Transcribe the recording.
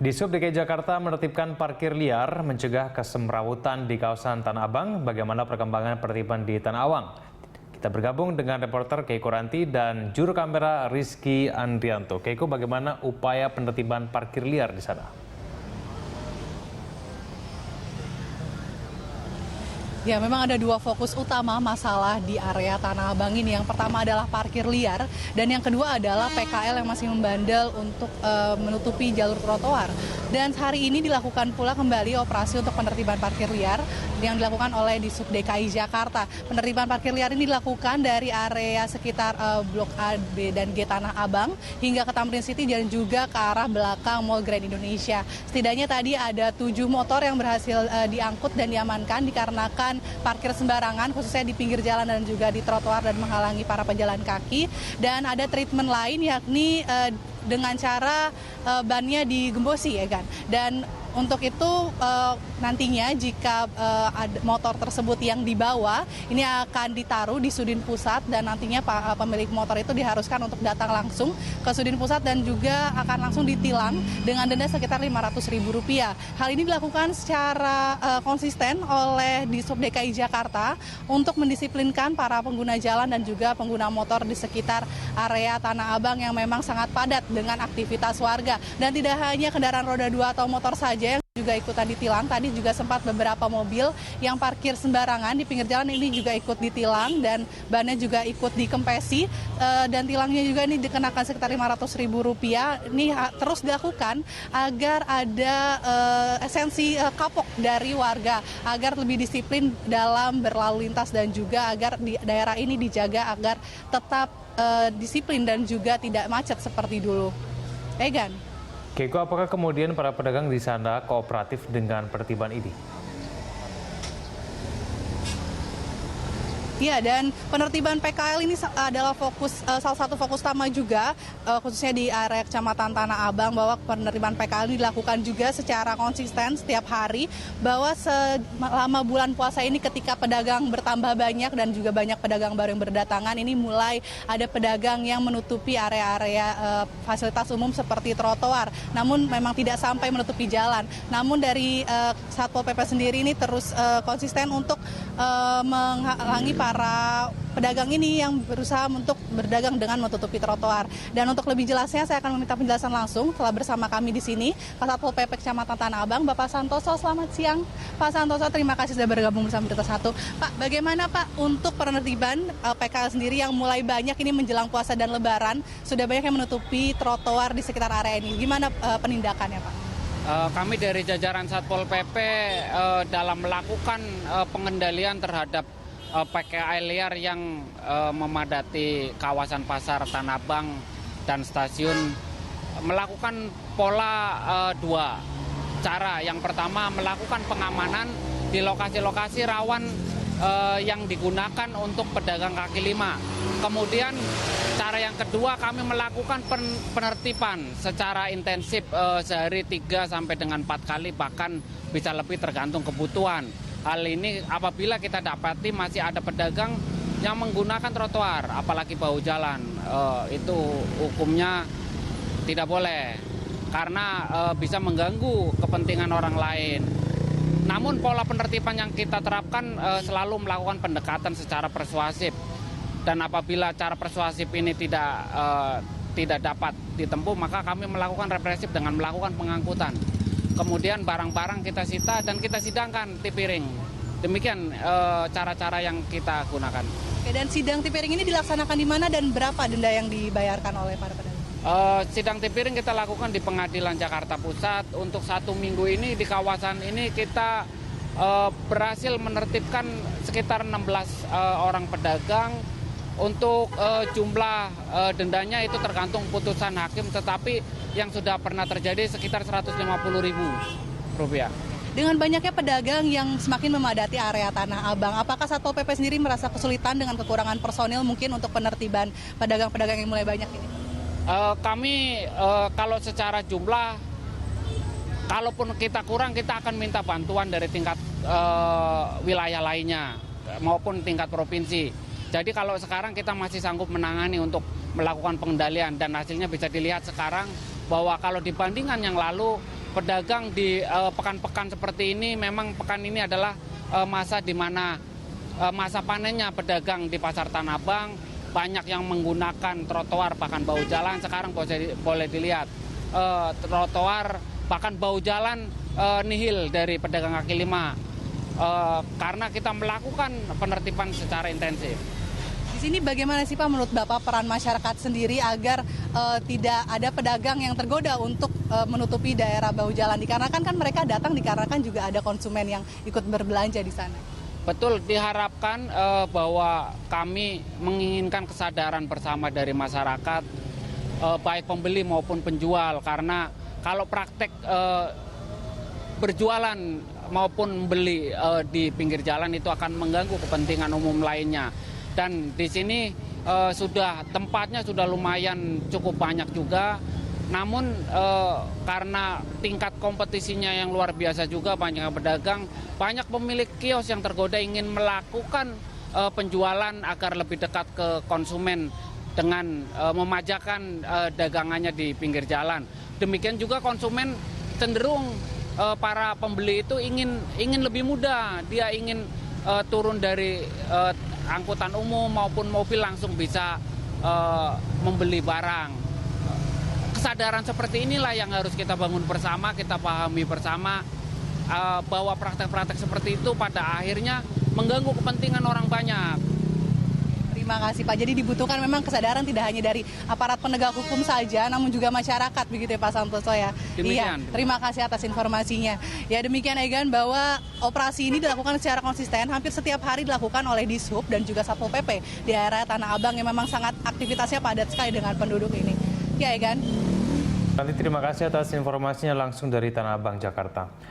Dishub DKI Jakarta menertibkan parkir liar mencegah kesemrawutan di kawasan Tanah Abang. Bagaimana perkembangan penertiban di Tanah Abang? Kita bergabung dengan reporter Keiko Ranti dan juru kamera Rizky Andrianto. Keiko, bagaimana upaya penertiban parkir liar di sana? Ya, memang ada dua fokus utama masalah di area Tanah Abang ini. Yang pertama adalah parkir liar, dan yang kedua adalah PKL yang masih membandel untuk menutupi jalur trotoar. Dan hari ini dilakukan pula kembali operasi untuk penertiban parkir liar yang dilakukan oleh Dishub DKI Jakarta. Penertiban parkir liar ini dilakukan dari area sekitar Blok A, B, dan G Tanah Abang hingga ke Tamrin City dan juga ke arah belakang Mall Grand Indonesia. Setidaknya tadi ada 7 motor yang berhasil diangkut dan diamankan dikarenakan parkir sembarangan, khususnya di pinggir jalan dan juga di trotoar dan menghalangi para pejalan kaki. Dan ada treatment lain, yakni dengan cara bannya digembosi, ya kan. Dan untuk itu nantinya jika motor tersebut yang dibawa ini akan ditaruh di Sudin Pusat, dan nantinya pemilik motor itu diharuskan untuk datang langsung ke Sudin Pusat dan juga akan langsung ditilang dengan denda sekitar Rp500.000. Hal ini dilakukan secara konsisten oleh Dishub DKI Jakarta untuk mendisiplinkan para pengguna jalan dan juga pengguna motor di sekitar area Tanah Abang yang memang sangat padat dengan aktivitas warga. Dan tidak hanya kendaraan roda 2 atau motor saja yang juga ikutan ditilang. Tadi juga sempat beberapa mobil yang parkir sembarangan di pinggir jalan ini juga ikut ditilang dan bannya juga ikut dikempesi, dan tilangnya juga ini dikenakan sekitar Rp500.000. Ini terus dilakukan agar ada esensi kapok dari warga agar lebih disiplin dalam berlalu lintas dan juga agar di daerah ini dijaga agar tetap disiplin dan juga tidak macet seperti dulu. Egan. Keiko, apakah kemudian para pedagang di sana kooperatif dengan penertiban ini? Ya, dan penertiban PKL ini adalah salah satu fokus utama juga, khususnya di area Kecamatan Tanah Abang, bahwa penertiban PKL ini dilakukan juga secara konsisten setiap hari, bahwa selama bulan puasa ini ketika pedagang bertambah banyak dan juga banyak pedagang baru yang berdatangan, ini mulai ada pedagang yang menutupi area-area fasilitas umum seperti trotoar, namun memang tidak sampai menutupi jalan. Namun dari Satpol PP sendiri ini terus konsisten untuk menghalangi para pedagang ini yang berusaha untuk berdagang dengan menutupi trotoar. Dan untuk lebih jelasnya saya akan meminta penjelasan langsung telah bersama kami di sini Kasatpol PP Kecamatan Tanah Abang, Bapak Santoso. Selamat siang, Pak Santoso. Terima kasih sudah bergabung bersama Berita Satu. Pak, bagaimana Pak untuk penertiban PKL sendiri yang mulai banyak ini menjelang puasa dan Lebaran, sudah banyak yang menutupi trotoar di sekitar area ini. Gimana penindakannya, Pak? Kami dari jajaran Satpol PP dalam melakukan pengendalian terhadap PKL liar yang memadati kawasan pasar Tanah Abang dan stasiun, melakukan pola dua cara. Yang pertama, melakukan pengamanan di lokasi-lokasi rawan yang digunakan untuk pedagang kaki lima. Kemudian cara yang kedua, kami melakukan penertiban secara intensif sehari 3 sampai dengan 4 kali, bahkan bisa lebih tergantung kebutuhan. Hal ini apabila kita dapati masih ada pedagang yang menggunakan trotoar, apalagi bahu jalan, itu hukumnya tidak boleh karena bisa mengganggu kepentingan orang lain. Namun pola penertiban yang kita terapkan selalu melakukan pendekatan secara persuasif, dan apabila cara persuasif ini tidak dapat ditempuh, maka kami melakukan represif dengan melakukan pengangkutan. Kemudian barang-barang kita sita dan kita sidangkan tipiring. Demikian cara-cara yang kita gunakan. Oke, dan sidang tipiring ini dilaksanakan di mana dan berapa denda yang dibayarkan oleh para pedagang? Sidang tipiring kita lakukan di Pengadilan Jakarta Pusat. Untuk 1 minggu ini di kawasan ini kita berhasil menertibkan sekitar 16 orang pedagang. Untuk jumlah dendanya itu tergantung putusan hakim, tetapi yang sudah pernah terjadi sekitar Rp150.000. Dengan banyaknya pedagang yang semakin memadati area Tanah Abang, apakah Satpol PP sendiri merasa kesulitan dengan kekurangan personil mungkin untuk penertiban pedagang-pedagang yang mulai banyak ini? Kami kalau secara jumlah, kalaupun kita kurang, kita akan minta bantuan dari tingkat wilayah lainnya maupun tingkat provinsi. Jadi kalau sekarang kita masih sanggup menangani untuk melakukan pengendalian, dan hasilnya bisa dilihat sekarang bahwa kalau dibandingkan yang lalu pedagang di pekan-pekan seperti ini, memang pekan ini adalah masa di mana masa panennya pedagang di Pasar Tanah Abang, banyak yang menggunakan trotoar bahkan bahu jalan. Sekarang boleh dilihat trotoar bahkan bahu jalan nihil dari pedagang kaki lima karena kita melakukan penertiban secara intensif. Di sini bagaimana sih Pak menurut Bapak peran masyarakat sendiri agar tidak ada pedagang yang tergoda untuk menutupi daerah bahu jalan, dikarenakan kan mereka datang dikarenakan juga ada konsumen yang ikut berbelanja di sana. Betul, diharapkan bahwa kami menginginkan kesadaran bersama dari masyarakat, baik pembeli maupun penjual, karena kalau praktek berjualan maupun beli di pinggir jalan itu akan mengganggu kepentingan umum lainnya. Dan di sini tempatnya sudah lumayan cukup banyak juga. Namun karena tingkat kompetisinya yang luar biasa juga, banyak pedagang, banyak pemilik kios yang tergoda ingin melakukan penjualan agar lebih dekat ke konsumen dengan memajakan dagangannya di pinggir jalan. Demikian juga konsumen cenderung para pembeli itu ingin lebih mudah, dia ingin turun dari angkutan umum maupun mobil langsung bisa membeli barang. Kesadaran seperti inilah yang harus kita bangun bersama, kita pahami bersama bahwa praktek-praktek seperti itu pada akhirnya mengganggu kepentingan orang banyak. Terima kasih Pak. Jadi dibutuhkan memang kesadaran tidak hanya dari aparat penegak hukum saja, namun juga masyarakat, begitu ya Pak Santoso ya. Demikian. Iya, terima kasih atas informasinya. Ya demikian Egan, bahwa operasi ini dilakukan secara konsisten, hampir setiap hari dilakukan oleh Dishub dan juga Satpol PP di area Tanah Abang yang memang sangat aktivitasnya padat sekali dengan penduduk ini. Ya Egan. Nanti terima kasih atas informasinya langsung dari Tanah Abang, Jakarta.